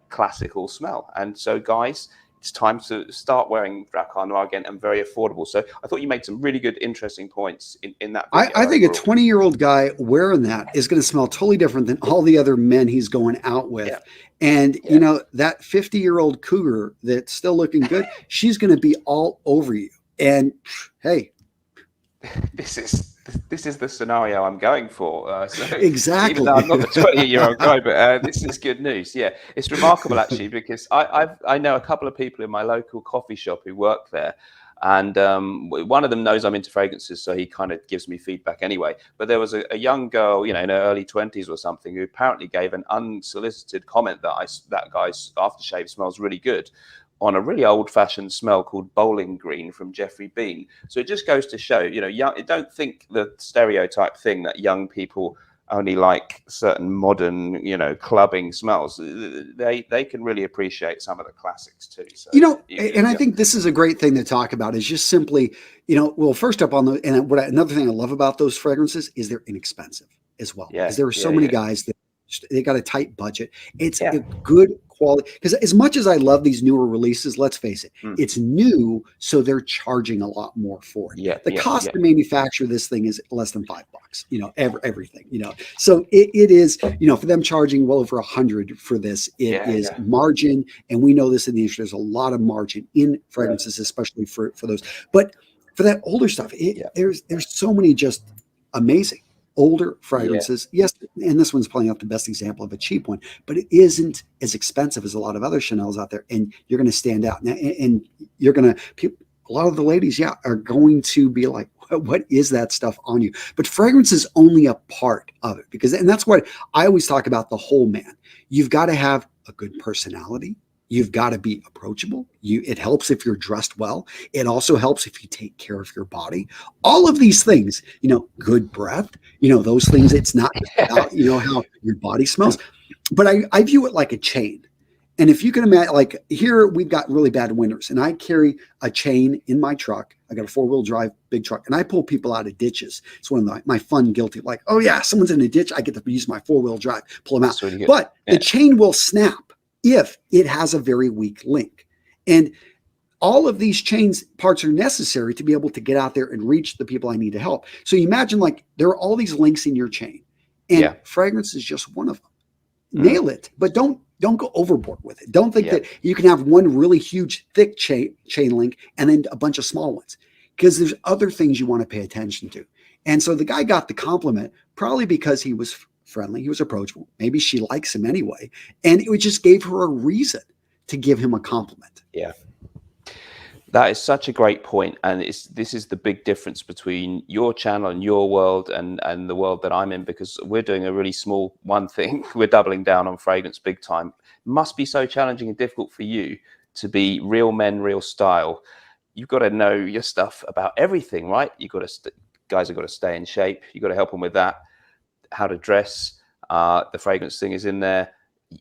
classical smell. And so, guys, it's time to start wearing Drakkar Noir again, and very affordable. So I thought you made some really good, interesting points in that video.
I think a 20-year-old guy wearing that is going to smell totally different than all the other men he's going out with. Yeah. And, you know, that 50-year-old cougar that's still looking good, she's going to be all over you. And hey,
this is the scenario I'm going for. So
exactly.
Even though I'm not the 20-year-old guy, but this is good news. Yeah, it's remarkable actually, because I know a couple of people in my local coffee shop who work there, and one of them knows I'm into fragrances, so he kind of gives me feedback anyway. But there was a young girl, you know, in her early 20s or something, who apparently gave an unsolicited comment that guy's aftershave smells really good, on a really old-fashioned smell called Bowling Green from Jeffrey Bean. So it just goes to show, you know, don't think the stereotype thing that young people only like certain modern, you know, clubbing smells. They can really appreciate some of the classics too. So,
you know, and I think this is a great thing to talk about, is just simply, you know, well, first up another thing I love about those fragrances is they're inexpensive as well. Because there are so many guys that they got a tight budget. It's a good quality, because as much as I love these newer releases, let's face it, it's new, so they're charging a lot more for it. The cost to manufacture this thing is less than $5, you know, everything, you know. So it is, you know, for them charging well over $100 for this, it is margin, and we know this in the industry. There's a lot of margin in fragrances, especially for those. But for that older stuff, there's so many just amazing older fragrances. Yes, and this one's playing out the best example of a cheap one, but it isn't as expensive as a lot of other Chanels out there, and you're going to stand out. And you're going to, a lot of the ladies, are going to be like, what is that stuff on you? But fragrance is only a part of it, and that's what I always talk about, the whole man. You've got to have a good personality. You've got to be approachable. It helps if you're dressed well. It also helps if you take care of your body. All of these things, you know, good breath, you know, those things. It's not about, you know, how your body smells. But I view it like a chain. And if you can imagine, like here, we've got really bad winters, and I carry a chain in my truck. I got a 4-wheel drive big truck, and I pull people out of ditches. It's one of my fun, guilty, like, oh yeah, someone's in a ditch, I get to use my 4-wheel drive, pull them out. But the chain will snap if it has a very weak link. And all of these chains parts are necessary to be able to get out there and reach the people I need to help. So you imagine, like, there are all these links in your chain, and fragrance is just one of them. Nail it, but don't go overboard with it. Don't think that you can have one really huge, thick chain link and then a bunch of small ones, because there's other things you want to pay attention to. And so the guy got the compliment probably because he was friendly, he was approachable. Maybe she likes him anyway, and it just gave her a reason to give him a compliment.
Yeah, that is such a great point, and this is the big difference between your channel and your world and the world that I'm in, because we're doing a really small one thing. We're doubling down on fragrance big time. It must be so challenging and difficult for you to be real men, real style. You've got to know your stuff about everything, right? You've got to guys have got to stay in shape. You've got to help them with that. How to dress, the fragrance thing is in there.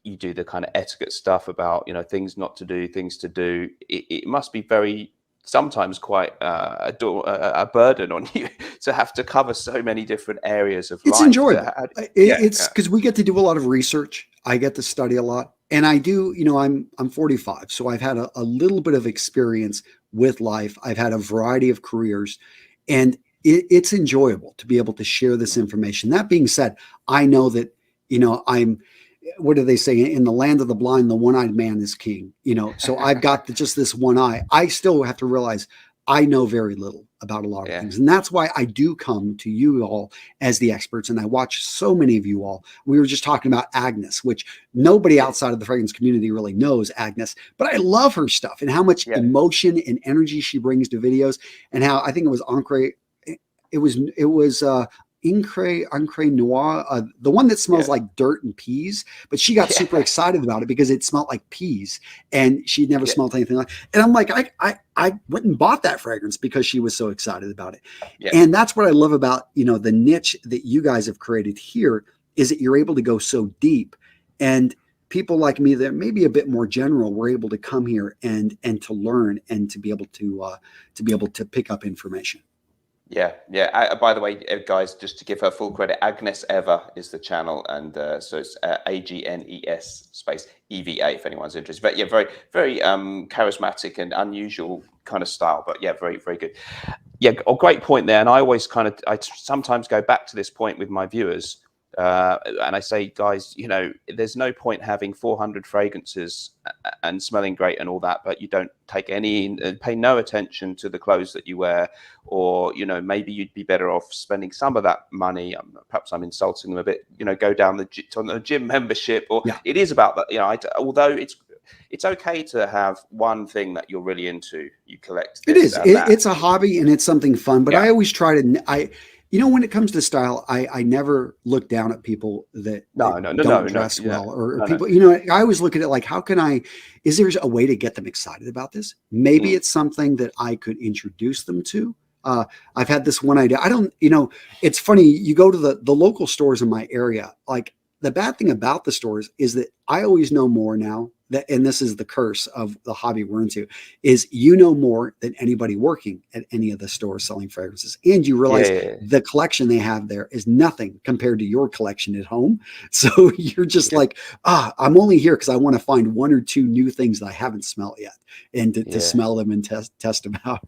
You do the kind of etiquette stuff about, you know, things not to do, things to do. It must be sometimes quite a burden on you to have to cover so many different areas of life.
It's enjoyable. It's because we get to do a lot of research. I get to study a lot, and I do. You know, I'm 45, so I've had a little bit of experience with life. I've had a variety of careers, and it's enjoyable to be able to share this information. That being said, I know that, you know, what do they say? In the land of the blind, the one-eyed man is king, you know, so I've got just this one eye. I still have to realize I know very little about a lot of things. And that's why I do come to you all as the experts. And I watch so many of you all. We were just talking about Agnes, which nobody outside of the fragrance community really knows Agnes, but I love her stuff and how much emotion and energy she brings to videos, and how I think it was Encre Noir, the one that smells like dirt and peas, but she got super excited about it because it smelled like peas, and she'd never smelled anything like. And I'm like, I went and bought that fragrance because she was so excited about it. And that's what I love about, you know, the niche that you guys have created here, is that you're able to go so deep, and people like me that may be a bit more general, were able to come here and to learn and to be able to pick up information.
Yeah, yeah. By the way, guys, just to give her full credit, Agnes Eva is the channel, and so it's Agnes space EVA if anyone's interested. But yeah, very, very charismatic and unusual kind of style. But yeah, very, very good. Yeah, a great point there. And I always I sometimes go back to this point with my viewers. And I say, guys, there's no point having 400 fragrances and smelling great and all that, but you don't pay no attention to the clothes that you wear, or, maybe you'd be better off spending some of that money. Perhaps I'm insulting them a bit, go down on the gym membership, or it is about that. Although it's okay to have one thing that you're really into. You collect this,
it's a hobby and it's something fun, but I always try to, when it comes to style, I never look down at people that don't dress well, or people, I always look at it like, is there a way to get them excited about this? Maybe it's something that I could introduce them to. I've had this one idea. It's funny. You go to the local stores in my area. Like, the bad thing about the stores is that I always know more now, and this is the curse of the hobby we're into, is more than anybody working at any of the stores selling fragrances. And you realize the collection they have there is nothing compared to your collection at home. So you're just like, I'm only here because I want to find one or two new things that I haven't smelled yet, and to smell them and test them out.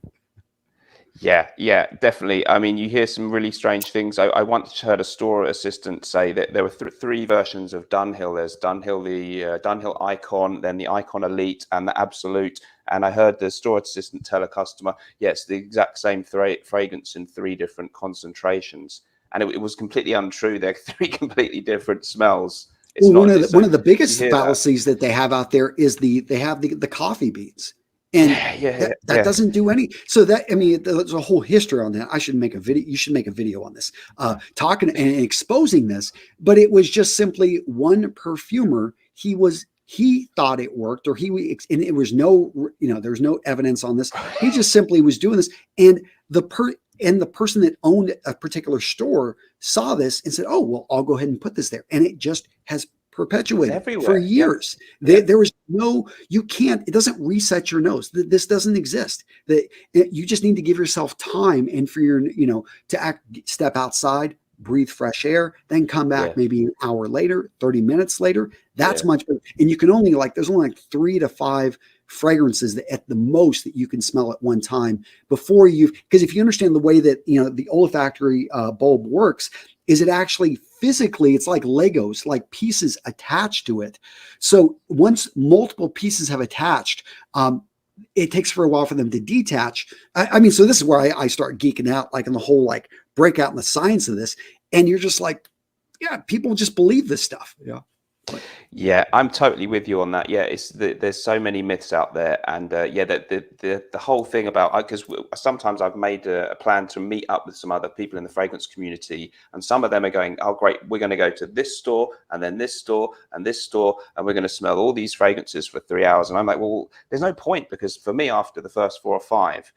Yeah, definitely. I mean, you hear some really strange things. I once heard a store assistant say that there were three versions of Dunhill. There's Dunhill, the Dunhill Icon, then the Icon Elite, and the Absolute. And I heard the store assistant tell a customer, it's the exact same fragrance in three different concentrations. And it was completely untrue. They're three completely different smells.
One of the biggest fallacies that they have out there is they have the coffee beans. And that doesn't do any. So there's a whole history on that. I should make a video. You should make a video on this, talking and exposing this. But it was just simply one perfumer. He thought it worked, and it was there was no evidence on this. He just simply was doing this, and the person that owned a particular store saw this and said, "Oh, well, I'll go ahead and put this there," and it just has perpetuated for years. There was it doesn't reset your nose. This doesn't exist. You just need to give yourself time, and for your, step outside, breathe fresh air, then come back maybe an hour later, 30 minutes later. That's much better. And you can there's only 3 to 5 fragrances that at the most that you can smell at one time because if you understand the way that, the olfactory bulb works, is it actually physically, it's like Legos, like pieces attached to it. So once multiple pieces have attached, it takes for a while for them to detach. So this is where I start geeking out, like in the whole breakout in the science of this. And you're just like, people just believe this stuff.
Yeah, I'm totally with you on that. Yeah, there's so many myths out there, and the whole thing about, because sometimes I've made a plan to meet up with some other people in the fragrance community, and some of them are going, "Oh, great, we're going to go to this store and then this store and this store, and we're going to smell all these fragrances for 3 hours." And I'm like, well, there's no point, because for me, after the first 4 or 5,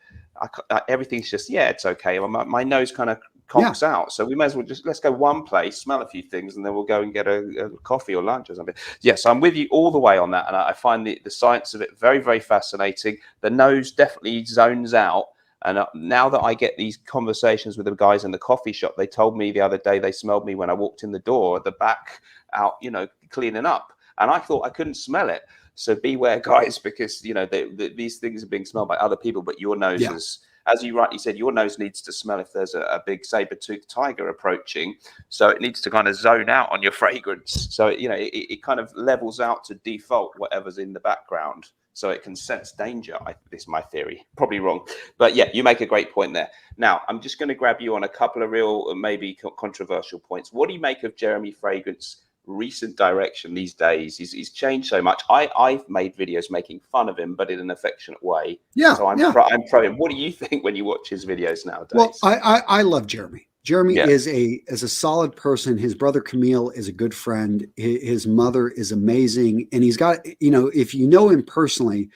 everything's just it's okay. My nose kind of conks out, so we may as well let's go one place, smell a few things, and then we'll go and get a coffee or lunch or something. Yes, I'm with you all the way on that, and I find the science of it very, very fascinating. The nose definitely zones out, and now that I get these conversations with the guys in the coffee shop, they told me the other day they smelled me when I walked in the door at the back out, cleaning up, and I thought I couldn't smell it. So beware, guys, because these things are being smelled by other people, but your nose is, as you rightly said, your nose needs to smell if there's a big saber-toothed tiger approaching. So it needs to kind of zone out on your fragrance. So, it kind of levels out to default whatever's in the background, so it can sense danger. This is my theory. Probably wrong. But yeah, you make a great point there. Now, I'm just going to grab you on a couple of real, maybe controversial points. What do you make of Jeremy Fragrance recent direction these days? He's changed so much. I've made videos making fun of him, but in an affectionate way. So I'm pro him. What do you think when you watch his videos nowadays?
Well, I love Jeremy. Jeremy is a solid person. His brother Camille is a good friend. His mother is amazing, and he's got, if you know him personally,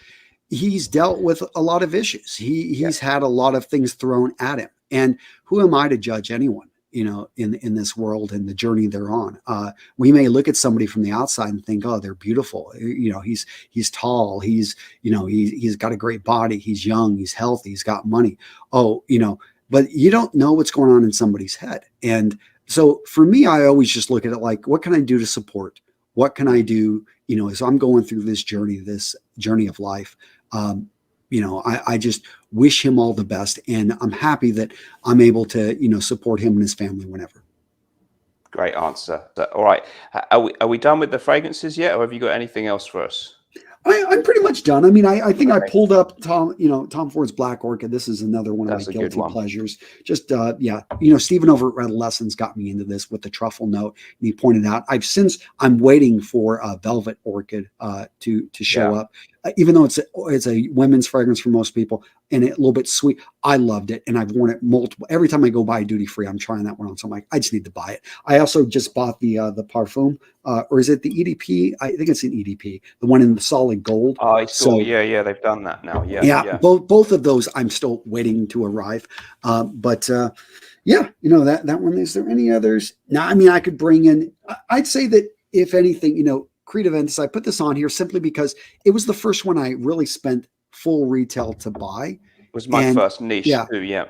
he's dealt with a lot of issues. He's had a lot of things thrown at him, and who am I to judge anyone? in this world and the journey they're on. We may look at somebody from the outside and think, oh, they're beautiful. He's tall. He's got a great body. He's young. He's healthy. He's got money. Oh, but you don't know what's going on in somebody's head. And so for me, I always just look at it like, what can I do to support? What can I do, as I'm going through this journey of life? I just wish him all the best, and I'm happy that I'm able to, support him and his family whenever.
Great answer. All right. Are we done with the fragrances yet, or have you got anything else for us?
I'm pretty much done. I mean, I think I pulled up Tom Ford's Black Orchid. This is another one of my guilty pleasures. Just, Stephen over at Red Lessons got me into this with the truffle note. And he pointed out, I'm waiting for a Velvet Orchid to show up. Even though it's a women's fragrance for most people and a little bit sweet, I loved it. And I've worn it every time I go by duty free, I'm trying that one on. So I'm like, I just need to buy it. I also just bought the Parfum, or is it the EDP? I think it's an EDP, the one in the solid gold.
Oh, I saw. Yeah, they've done that now. Yeah.
Both of those I'm still waiting to arrive. That one. Is there any others? Now, I mean, I could bring in. I'd say that if anything, Creed Aventus, I put this on here simply because it was the first one I really spent full retail to buy.
It was my first niche too. Yeah.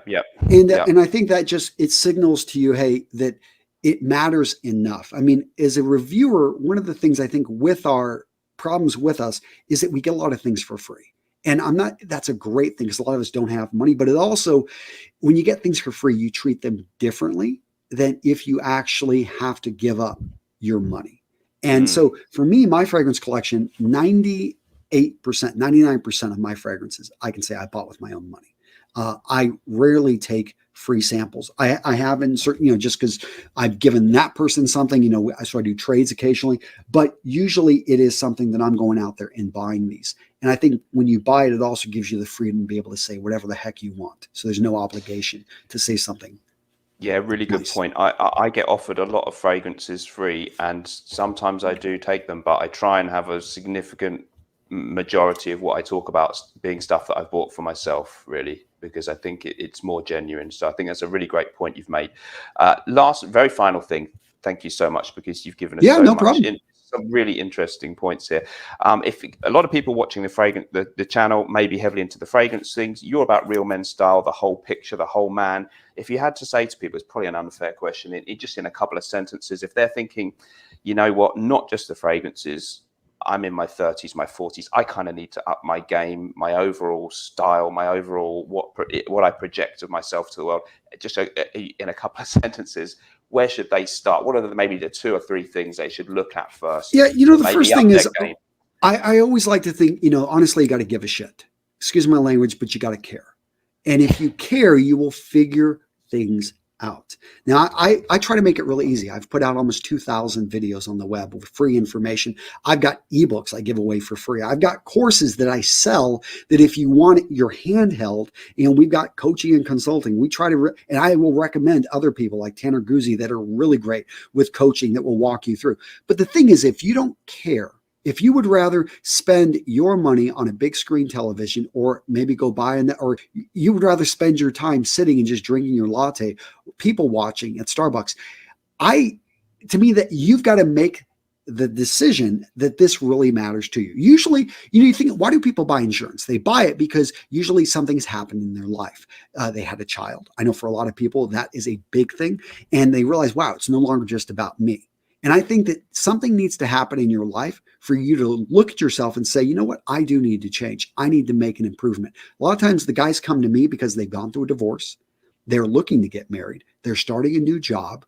And I think that it signals to you, hey, that it matters enough. I mean, as a reviewer, one of the things I think with our problems with us is that we get a lot of things for free. And that's a great thing because a lot of us don't have money, but it also, when you get things for free, you treat them differently than if you actually have to give up your money. And so for me, my fragrance collection, 98%, 99% of my fragrances, I can say I bought with my own money. I rarely take free samples. I have in certain, just because I've given that person something, so I do trades occasionally, but usually it is something that I'm going out there and buying these. And I think when you buy it, it also gives you the freedom to be able to say whatever the heck you want. So there's no obligation to say something.
Yeah, really good point. I get offered a lot of fragrances free, and sometimes I do take them, but I try and have a significant majority of what I talk about being stuff that I've bought for myself, really, because I think it's more genuine. So I think that's a really great point you've made. Very final thing. Thank you so much, because you've given us so much. Some really interesting points here. If a lot of people watching the channel may be heavily into the fragrance things, you're about Real Men Style, the whole picture, the whole man. If you had to say to people, it's probably an unfair question, just in a couple of sentences, if they're thinking, you know what, not just the fragrances, I'm in my 30s, my 40s, I kind of need to up my game, my overall style, my overall what I project of myself to the world. Just in a couple of sentences, where should they start? What are maybe the 2 or 3 things they should look at first?
Yeah, the first thing is, I always like to think, honestly, you got to give a shit. Excuse my language, but you got to care. And if you care, you will figure things out. Now, I try to make it really easy. I've put out almost 2,000 videos on the web with free information. I've got ebooks I give away for free. I've got courses that I sell that if you want your handheld, we've got coaching and consulting. We try to, and I will recommend other people like Tanner Guzzi that are really great with coaching that will walk you through. But the thing is, if you don't care, if you would rather spend your money on a big screen television, or maybe go buy or you would rather spend your time sitting and just drinking your latte, people watching at Starbucks, to me, that you've got to make the decision that this really matters to you. Usually, you think, why do people buy insurance? They buy it because usually something's happened in their life. They had a child. I know for a lot of people that is a big thing, and they realize, wow, it's no longer just about me. And I think that something needs to happen in your life for you to look at yourself and say, you know what, I do need to change. I need to make an improvement. A lot of times the guys come to me because they've gone through a divorce. They're looking to get married. They're starting a new job.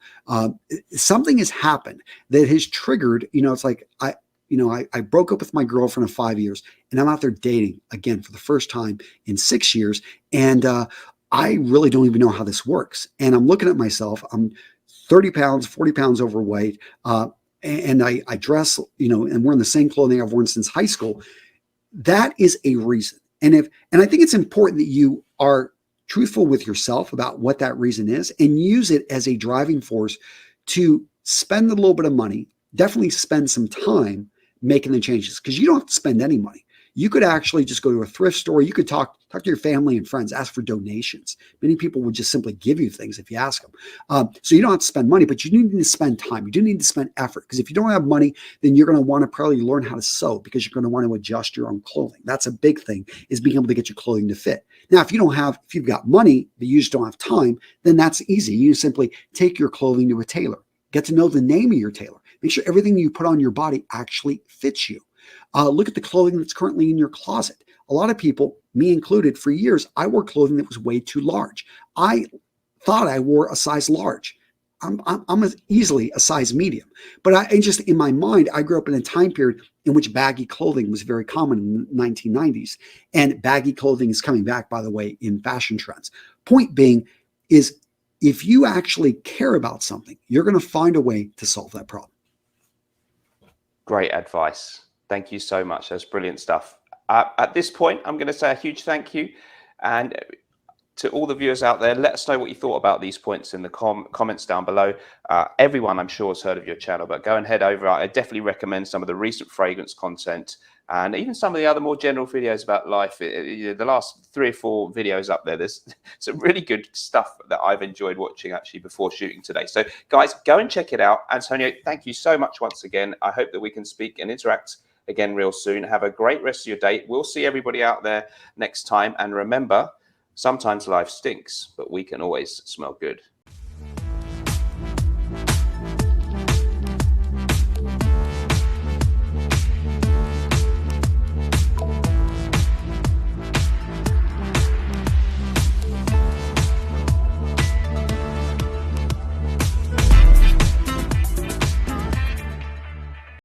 Something has happened that has triggered, it's like, I broke up with my girlfriend of 5 years, and I'm out there dating again for the first time in 6 years. And I really don't even know how this works. And I'm looking at myself. I'm 30 pounds, 40 pounds overweight. And I dress, and wearing the same clothing I've worn since high school. That is a reason. And I think it's important that you are truthful with yourself about what that reason is, and use it as a driving force to spend a little bit of money, definitely spend some time making the changes, because you don't have to spend any money. You could actually just go to a thrift store. You could talk to your family and friends, ask for donations. Many people would just simply give you things if you ask them. So you don't have to spend money, but you do need to spend time. You do need to spend effort, because if you don't have money, then you're going to want to probably learn how to sew, because you're going to want to adjust your own clothing. That's a big thing, is being able to get your clothing to fit. Now, if you've got money, but you just don't have time, then that's easy. You simply take your clothing to a tailor, get to know the name of your tailor, make sure everything you put on your body actually fits you. Look at the clothing that's currently in your closet. A lot of people, me included, for years, I wore clothing that was way too large. I thought I wore a size large. I'm easily a size medium. But in my mind, I grew up in a time period in which baggy clothing was very common in the 1990s. And baggy clothing is coming back, by the way, in fashion trends. Point being is, if you actually care about something, you're going to find a way to solve that problem.
Great advice. Thank you so much. That's brilliant stuff. At this point, I'm going to say a huge thank you. And to all the viewers out there, let us know what you thought about these points in the comments down below. Everyone, I'm sure, has heard of your channel, but go and head over. I definitely recommend some of the recent fragrance content, and even some of the other more general videos about life. The last 3 or 4 videos up there, there's some really good stuff that I've enjoyed watching actually before shooting today. So guys, go and check it out. Antonio, thank you so much once again. I hope that we can speak and interact again real soon. Have a great rest of your day. We'll see everybody out there next time. And remember, sometimes life stinks, but we can always smell good.